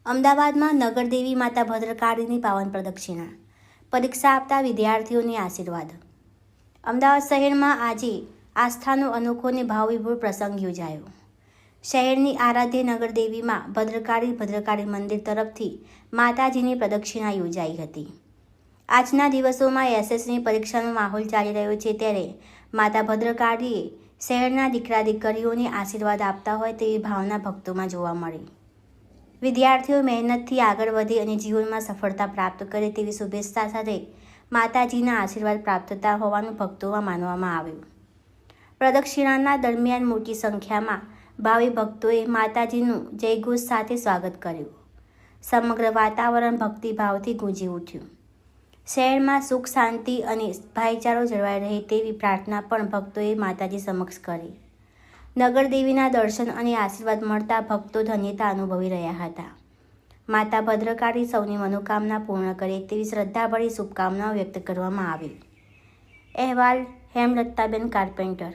અમદાવાદમાં નગરદેવી માતા ભદ્રકાળીની પાવન પ્રદક્ષિણા, પરીક્ષા આપતા વિદ્યાર્થીઓને આશીર્વાદ. અમદાવાદ શહેરમાં આજે આસ્થાનો અનોખો અને ભાવવિભોર પ્રસંગ યોજાયો. શહેરની આરાધ્ય નગરદેવીમાં ભદ્રકાળી મંદિર તરફથી માતાજીની પ્રદક્ષિણા યોજાઈ હતી. આજના દિવસોમાં એસએસની પરીક્ષાનો માહોલ ચાલી રહ્યો છે, ત્યારે માતા ભદ્રકાળીએ શહેરના દીકરા દીકરીઓને આશીર્વાદ આપતા હોય તેવી ભાવના ભક્તોમાં જોવા મળી. વિદ્યાર્થીઓ મહેનતથી આગળ વધે અને જીવનમાં સફળતા પ્રાપ્ત કરે તેવી શુભેચ્છા સાથે માતાજીના આશીર્વાદ પ્રાપ્ત થતા હોવાનું ભક્તોમાં માનવામાં આવ્યું. પ્રદક્ષિણાના દરમિયાન મોટી સંખ્યામાં ભાવિ ભક્તોએ માતાજીનું જયઘોષ સાથે સ્વાગત કર્યું. સમગ્ર વાતાવરણ ભક્તિભાવથી ગુંજી ઉઠ્યું. શહેરમાં સુખ, શાંતિ અને ભાઈચારો જળવાઈ રહે તેવી પ્રાર્થના પણ ભક્તોએ માતાજી સમક્ષ કરી. નગરદેવીના દર્શન અને આશીર્વાદ મળતા ભક્તો ધન્યતા અનુભવી રહ્યા હતા. માતા ભદ્રકાળી સૌની મનોકામના પૂર્ણ કરે તેવી શ્રદ્ધાભરી શુભકામનાઓ વ્યક્ત કરવામાં આવી. અહેવાલ હેમલતાબેન કાર્પેન્ટર.